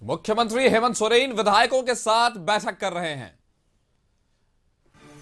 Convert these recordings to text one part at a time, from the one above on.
मुख्यमंत्री हेमंत सोरेन विधायकों के साथ बैठक कर रहे हैं।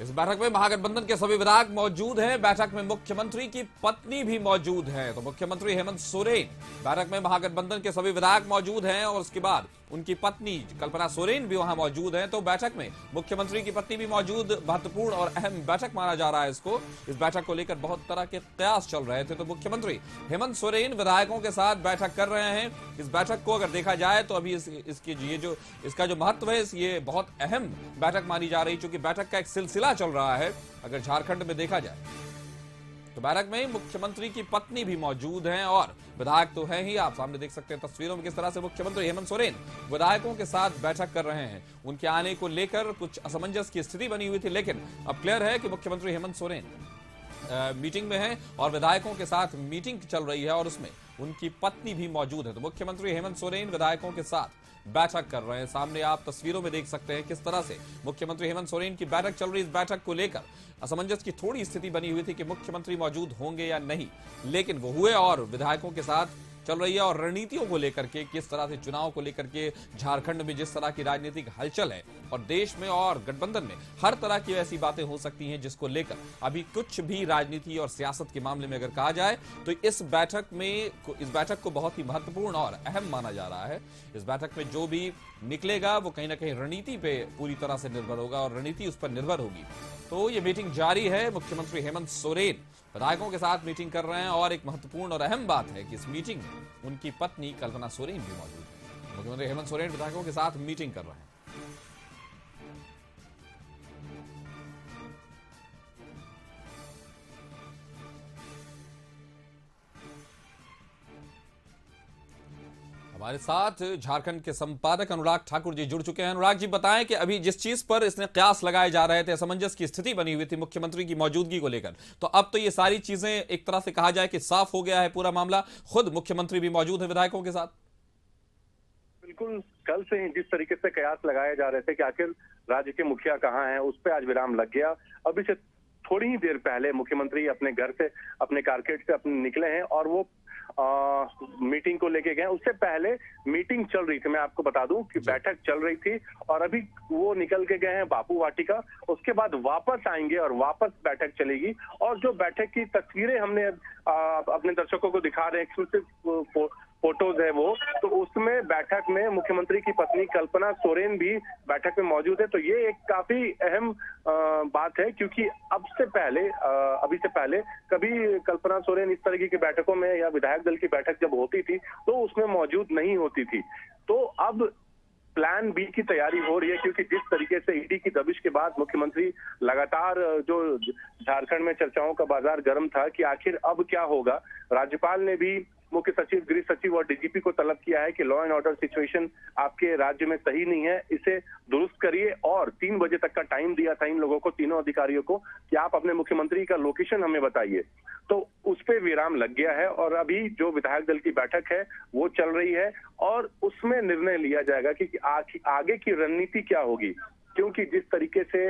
इस बैठक में महागठबंधन के सभी विधायक मौजूद हैं। बैठक में मुख्यमंत्री की पत्नी भी मौजूद है। तो मुख्यमंत्री हेमंत सोरेन बैठक में महागठबंधन के सभी विधायक मौजूद हैं और उसके बाद उनकी पत्नी कल्पना सोरेन भी वहां मौजूद हैं। तो बैठक में मुख्यमंत्री की पत्नी भी मौजूद, महत्वपूर्ण और अहम बैठक माना जा रहा है इसको। इस बैठक को लेकर बहुत तरह के कयास चल रहे थे। तो मुख्यमंत्री हेमंत सोरेन विधायकों के साथ बैठक कर रहे हैं। इस बैठक को अगर देखा जाए तो अभी इसका जो महत्व है, ये बहुत अहम बैठक मानी जा रही, क्योंकि बैठक का एक सिलसिला चल रहा है। अगर झारखंड में देखा जाए तो बैठक में मुख्यमंत्री की पत्नी भी मौजूद हैं और विधायक तो हैं ही। आप सामने देख सकते हैं तस्वीरों में किस तरह से मुख्यमंत्री हेमंत सोरेन विधायकों के साथ बैठक कर रहे हैं। उनके आने को लेकर कुछ असमंजस की स्थिति बनी हुई थी, लेकिन अब क्लियर है कि मुख्यमंत्री हेमंत सोरेन मीटिंग में है और विधायकों के साथ मीटिंग चल रही है और उसमें उनकी पत्नी भी मौजूद है। तो मुख्यमंत्री हेमंत सोरेन विधायकों के साथ बैठक कर रहे हैं। सामने आप तस्वीरों में देख सकते हैं किस तरह से मुख्यमंत्री हेमंत सोरेन की बैठक चल रही है। इस बैठक को लेकर असमंजस की थोड़ी स्थिति बनी हुई थी कि मुख्यमंत्री मौजूद होंगे या नहीं, लेकिन वो हुए और विधायकों के साथ चल रही है। और रणनीतियों को लेकर के, किस तरह से चुनाव को लेकर के झारखंड में जिस तरह की राजनीतिक हलचल है और देश में और गठबंधन में हर तरह की ऐसी बातें हो सकती हैं जिसको लेकर अभी कुछ भी राजनीति और सियासत के मामले में अगर कहा जाए तो इस बैठक को बहुत ही महत्वपूर्ण और अहम माना जा रहा है। इस बैठक में जो भी निकलेगा वो कहीं ना कहीं रणनीति पे पूरी तरह से निर्भर होगा और रणनीति उस पर निर्भर होगी। तो ये मीटिंग जारी है। मुख्यमंत्री हेमंत सोरेन विधायकों के साथ मीटिंग कर रहे हैं और एक महत्वपूर्ण और अहम बात है कि इस मीटिंग में उनकी पत्नी कल्पना सोरेन भी मौजूद है। मुख्यमंत्री हेमंत सोरेन विधायकों के साथ मीटिंग कर रहे हैं। हमारे साथ झारखंड के संपादक अनुराग ठाकुर जी जुड़ चुके हैं। अनुराग जी, बताएं कि अभी जिस चीज पर इसने कयास लगाए जा रहे थे, असमंजस की स्थिति बनी हुई थी मुख्यमंत्री की मौजूदगी को लेकर, तो अब तो ये सारी चीजें एक तरह से कहा जाए कि साफ हो गया है पूरा मामला। खुद मुख्यमंत्री भी मौजूद है विधायकों के साथ। बिल्कुल, कल से ही जिस तरीके से कयास लगाए जा रहे थे कि आखिर राज्य के मुखिया कहाँ हैं, उस पर आज विराम लग गया। अभी से थोड़ी ही देर पहले मुख्यमंत्री अपने घर से, अपने कारकेड से अपने निकले हैं और वो मीटिंग को लेके गए। उससे पहले मीटिंग चल रही थी, मैं आपको बता दूं कि बैठक चल रही थी और अभी वो निकल के गए हैं बापू वाटिका। उसके बाद वापस आएंगे और वापस बैठक चलेगी। और जो बैठक की तस्वीरें हमने अपने दर्शकों को दिखा रहे हैं, एक्सक्लूसिव फोटोज है वो, तो उसमें बैठक में मुख्यमंत्री की पत्नी कल्पना सोरेन भी बैठक में मौजूद है। तो ये एक काफी अहम बात है, क्योंकि अभी से पहले कभी कल्पना सोरेन इस तरीके की बैठकों में या विधायक दल की बैठक जब होती थी तो उसमें मौजूद नहीं होती थी। तो अब प्लान बी की तैयारी हो रही है, क्योंकि जिस तरीके से ईडी की दबिश के बाद मुख्यमंत्री लगातार, जो झारखंड में चर्चाओं का बाजार गर्म था कि आखिर अब क्या होगा, राज्यपाल ने भी मुख्य सचिव, गृह सचिव और डीजीपी को तलब किया है कि लॉ एंड ऑर्डर सिचुएशन आपके राज्य में सही नहीं है, इसे दुरुस्त करिए। और 3 बजे तक का टाइम दिया था इन लोगों को, तीनों अधिकारियों को, कि आप अपने मुख्यमंत्री का लोकेशन हमें बताइए। तो उस पे विराम लग गया है और अभी जो विधायक दल की बैठक है वो चल रही है और उसमें निर्णय लिया जाएगा कि आगे की रणनीति क्या होगी। क्योंकि जिस तरीके से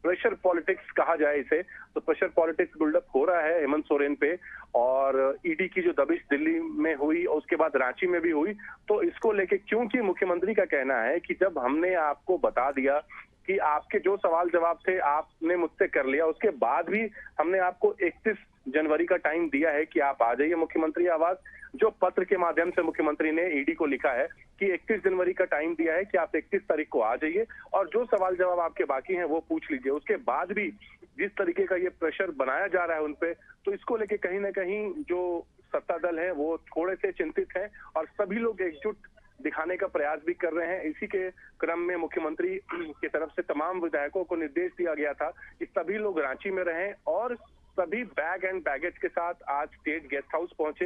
प्रेशर पॉलिटिक्स कहा जाए इसे, तो प्रेशर पॉलिटिक्स बिल्डअप हो रहा है हेमंत सोरेन पे। और ईडी की जो दबिश दिल्ली में हुई और उसके बाद रांची में भी हुई, तो इसको लेके, क्योंकि मुख्यमंत्री का कहना है कि जब हमने आपको बता दिया कि आपके जो सवाल जवाब थे आपने मुझसे कर लिया, उसके बाद भी हमने आपको 31 जनवरी का टाइम दिया है कि आप आ जाइए मुख्यमंत्री आवास। जो पत्र के माध्यम से मुख्यमंत्री ने ईडी को लिखा है कि 31 जनवरी का टाइम दिया है कि आप 31 तारीख को आ जाइए और जो सवाल जवाब आपके बाकी हैं वो पूछ लीजिए। उसके बाद भी जिस तरीके का ये प्रेशर बनाया जा रहा है उनपे, तो इसको लेके कहीं ना कहीं जो सत्ता दल है वो थोड़े से चिंतित है और सभी लोग एकजुट दिखाने का प्रयास भी कर रहे हैं। इसी के क्रम में मुख्यमंत्री की तरफ से तमाम विधायकों को निर्देश दिया गया था कि सभी लोग रांची में रहें और सभी बैग एंड बैगेज के साथ आज स्टेट गेस्ट हाउस पहुंचे।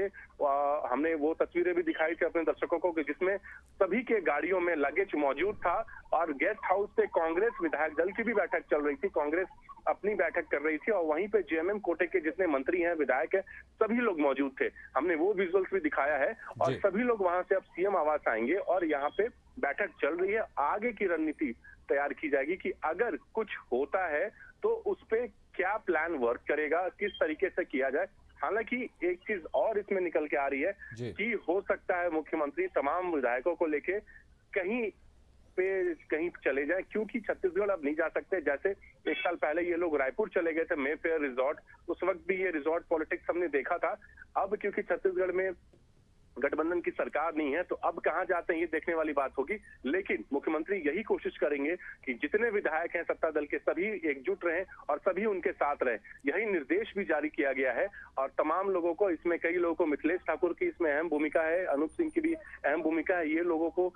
हमने वो तस्वीरें भी दिखाई थी अपने दर्शकों को कि जिसमें सभी के गाड़ियों में लगेज मौजूद था। और गेस्ट हाउस से कांग्रेस विधायक दल की भी बैठक चल रही थी, कांग्रेस अपनी बैठक कर रही थी और वहीं पे जेएमएम कोटे के जितने मंत्री हैं, विधायक हैं, सभी लोग मौजूद थे। हमने वो विजुअल्स भी दिखाया है और सभी लोग वहां से अब सीएम आवास आएंगे और यहाँ पे बैठक चल रही है। आगे की रणनीति तैयार की जाएगी कि अगर कुछ होता है तो उस पे क्या प्लान वर्क करेगा, किस तरीके से किया जाए। हालांकि एक चीज और इसमें निकल के आ रही है कि हो सकता है मुख्यमंत्री तमाम विधायकों को लेके कहीं पे कहीं चले जाएं, क्योंकि छत्तीसगढ़ अब नहीं जा सकते। जैसे एक साल पहले ये लोग रायपुर चले गए थे, मे फेयर रिजॉर्ट, उस वक्त भी ये रिजॉर्ट पॉलिटिक्स हमने देखा था। अब क्योंकि छत्तीसगढ़ में गठबंधन की सरकार नहीं है, तो अब कहां जाते हैं ये देखने वाली बात होगी। लेकिन मुख्यमंत्री यही कोशिश करेंगे कि जितने विधायक हैं सत्ता दल के, सभी एकजुट रहें और सभी उनके साथ रहें। यही निर्देश भी जारी किया गया है और तमाम लोगों को, इसमें कई लोगों को, मिथिलेश ठाकुर की इसमें अहम भूमिका है, अनूप सिंह की भी अहम भूमिका है, ये लोगों को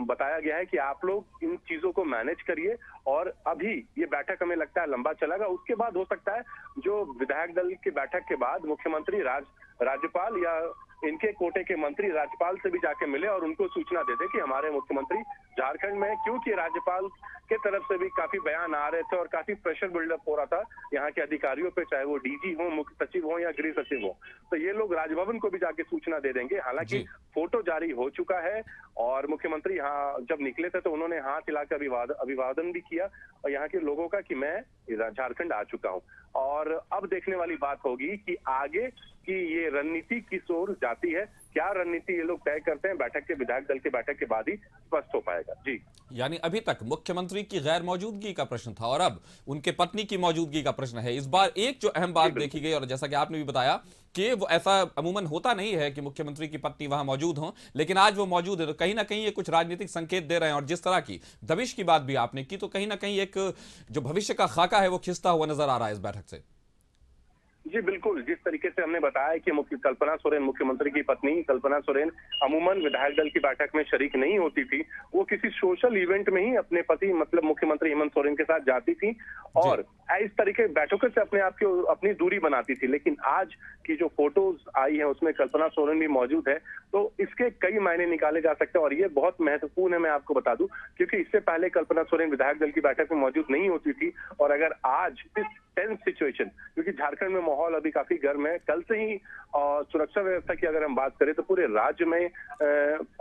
बताया गया है कि आप लोग इन चीजों को मैनेज करिए। और अभी ये बैठक हमें लगता है लंबा चलेगा, उसके बाद हो सकता है जो विधायक दल की बैठक के बाद मुख्यमंत्री राज्यपाल या इनके कोटे के मंत्री राज्यपाल से भी जाके मिले और उनको सूचना दे दे कि हमारे मुख्यमंत्री झारखंड में, क्योंकि राज्यपाल के तरफ से भी काफी बयान आ रहे थे और काफी प्रेशर बिल्डअप हो रहा था यहाँ के अधिकारियों पे, चाहे वो डीजी हो, मुख्य सचिव हो या गृह सचिव हो, तो ये लोग राजभवन को भी जाके सूचना दे देंगे। हालांकि फोटो जारी हो चुका है और मुख्यमंत्री यहाँ जब निकले थे तो उन्होंने हाथ हिलाकर अभिवादन भी किया और यहाँ के लोगों का कि मैं झारखंड आ चुका हूँ। और अब देखने वाली बात होगी कि आगे की ये रणनीति किस ओर जाती है, क्या रणनीति ये लोग तय करते हैं, बैठक के विधायक दल के बैठक के बाद ही स्पष्ट हो पाएगा। जी, यानी अभी तक मुख्यमंत्री की गैर मौजूदगी का प्रश्न था और अब उनके पत्नी की मौजूदगी का प्रश्न है। इस बार एक जो अहम बात देखी गई, और जैसा कि आपने भी बताया कि वो ऐसा अमूमन होता नहीं है कि मुख्यमंत्री की पत्नी वहां मौजूद हो, लेकिन आज वो मौजूद है, तो कहीं ना कहीं ये कुछ राजनीतिक संकेत दे रहे हैं। और जिस तरह की दबिश की बात भी आपने की, तो कहीं ना कहीं एक जो भविष्य का खाका है वो खिंचता हुआ नजर आ रहा है इस बैठक से। जी बिल्कुल, जिस तरीके से हमने बताया कि कल्पना सोरेन, मुख्यमंत्री की पत्नी कल्पना सोरेन अमूमन विधायक दल की बैठक में शरीक नहीं होती थी, वो किसी सोशल इवेंट में ही अपने पति मतलब मुख्यमंत्री हेमंत सोरेन के साथ जाती थी और इस तरीके बैठकों से अपने आप की अपनी दूरी बनाती थी। लेकिन आज की जो फोटोज आई है उसमें कल्पना सोरेन भी मौजूद है, तो इसके कई मायने निकाले जा सकते हैं और ये बहुत महत्वपूर्ण है। मैं आपको बता दूं, क्योंकि इससे पहले कल्पना सोरेन विधायक दल की बैठक में मौजूद नहीं होती थी और अगर आज इस टेंस सिचुएशन, क्योंकि झारखंड में माहौल अभी काफी गर्म है, कल से ही सुरक्षा व्यवस्था की अगर हम बात करें तो पूरे राज्य में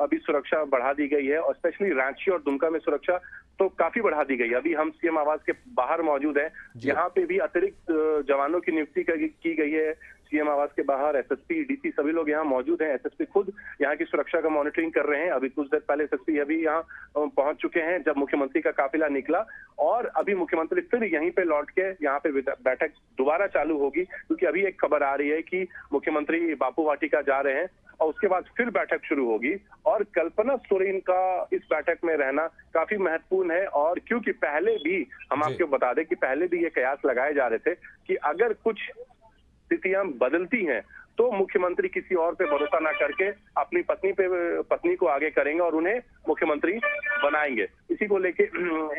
अभी सुरक्षा बढ़ा दी गई है और स्पेशली रांची और दुमका में सुरक्षा तो काफी बढ़ा दी गई है। अभी हम सीएम आवास के बाहर मौजूद हैं, यहाँ पे भी अतिरिक्त जवानों की नियुक्ति की गई है। सीएम आवास के बाहर एसएसपी, डीसी सभी लोग यहाँ मौजूद हैं। एसएसपी खुद यहाँ की सुरक्षा का मॉनिटरिंग कर रहे हैं। अभी कुछ देर पहले एसएसपी अभी यहाँ पहुंच चुके हैं जब मुख्यमंत्री का काफिला निकला और अभी मुख्यमंत्री फिर यहीं पे लौट के यहाँ पे बैठक दोबारा चालू होगी, क्योंकि अभी एक खबर आ रही है कि मुख्यमंत्री बापू वाटिका जा रहे हैं और उसके बाद फिर बैठक शुरू होगी। और कल्पना सोरेन का इस बैठक में रहना काफी महत्वपूर्ण है और क्योंकि पहले भी हम आपको बता दें कि पहले भी ये कयास लगाए जा रहे थे कि अगर कुछ स्थितियां बदलती हैं तो मुख्यमंत्री किसी और पे भरोसा ना करके अपनी पत्नी को आगे करेंगे और उन्हें मुख्यमंत्री बनाएंगे। इसी को लेके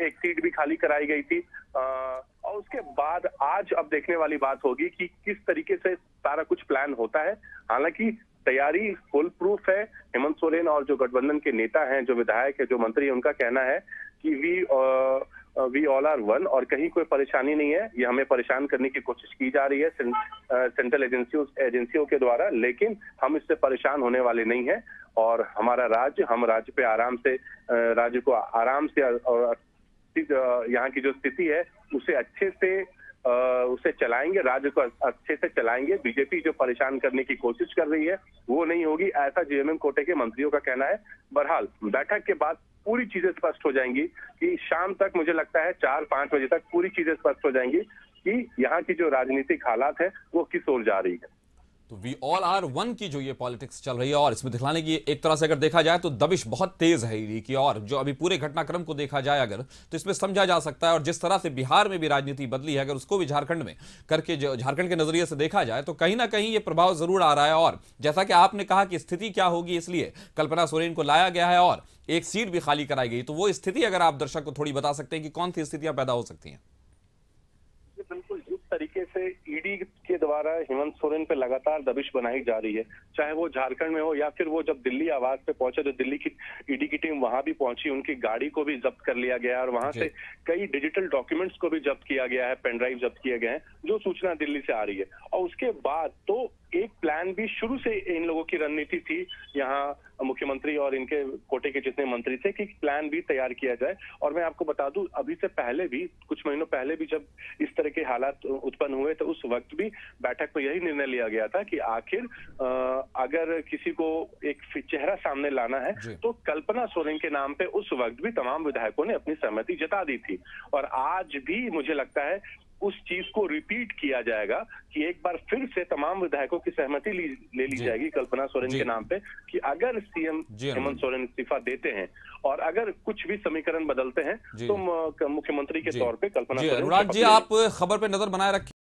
एक सीट भी खाली कराई गई थी और उसके बाद आज अब देखने वाली बात होगी कि किस तरीके से सारा कुछ प्लान होता है। हालांकि तैयारी फुल प्रूफ है। हेमंत सोरेन और जो गठबंधन के नेता हैं, जो विधायक है, जो मंत्री है, उनका कहना है कि वी ऑल आर वन और कहीं कोई परेशानी नहीं है। ये हमें परेशान करने की कोशिश की जा रही है सेंट्रल एजेंसियों के द्वारा, लेकिन हम इससे परेशान होने वाले नहीं हैं और हमारा हम राज्य पे आराम से राज्य को आराम से और यहाँ की जो स्थिति है उसे अच्छे से उसे चलाएंगे, राज्य को अच्छे से चलाएंगे। बीजेपी जो परेशान करने की कोशिश कर रही है वो नहीं होगी, ऐसा जेएमएम कोटे के मंत्रियों का कहना है। बहरहाल बैठक के बाद पूरी चीजें स्पष्ट हो जाएंगी कि शाम तक, मुझे लगता है 4-5 बजे तक पूरी चीजें स्पष्ट हो जाएंगी कि यहाँ की जो राजनीतिक हालात है वो किस ओर जा रही है। तो वी ऑल आर वन की जो ये पॉलिटिक्स चल रही है और इसमें दिखलाने की एक तरह से अगर देखा जाए तो दबिश बहुत तेज है ईडी की, और जो अभी पूरे घटनाक्रम को देखा जाए अगर तो इसमें समझा जा सकता है। और जिस तरह से बिहार में भी राजनीति बदली है, अगर उसको भी झारखंड में करके जो झारखंड के नजरिए से देखा जाए तो कहीं ना कहीं ये प्रभाव जरूर आ रहा है। और जैसा कि आपने कहा कि स्थिति क्या होगी, इसलिए कल्पना सोरेन को लाया गया है और एक सीट भी खाली कराई गई, तो वो स्थिति अगर आप दर्शक को थोड़ी बता सकते हैं कि कौन सी स्थितियां पैदा हो सकती हैं। बिल्कुल, जिस तरीके से ईडी के द्वारा हेमंत सोरेन पे लगातार दबिश बनाई जा रही है, चाहे वो झारखंड में हो या फिर वो जब दिल्ली आवास पे पहुंचे तो दिल्ली की ईडी की टीम वहां भी पहुंची, उनकी गाड़ी को भी जब्त कर लिया गया और वहां से कई डिजिटल डॉक्यूमेंट्स को भी जब्त किया गया है, पेन ड्राइव जब्त किए गए हैं, जो सूचना दिल्ली से आ रही है। और उसके बाद तो एक प्लान भी शुरू से इन लोगों की रणनीति थी यहाँ मुख्यमंत्री और इनके कोटे के जितने मंत्री थे कि प्लान भी तैयार किया जाए। और मैं आपको बता दूं, अभी से पहले भी, कुछ महीनों पहले भी जब इस तरह के हालात उत्पन्न हुए तो उस वक्त भी बैठक में यही निर्णय लिया गया था कि आखिर अगर किसी को एक चेहरा सामने लाना है तो कल्पना सोरेन के नाम पे उस वक्त भी तमाम विधायकों ने अपनी सहमति जता दी थी। और आज भी मुझे लगता है उस चीज को रिपीट किया जाएगा कि एक बार फिर से तमाम विधायकों की सहमति ले ली जाएगी कल्पना सोरेन के नाम पे कि अगर सीएम हेमंत सोरेन इस्तीफा देते हैं और अगर कुछ भी समीकरण बदलते हैं तो मुख्यमंत्री के तौर पे कल्पना सोरेन। अनुराग जी, आप खबर पे नजर बनाए रखिए।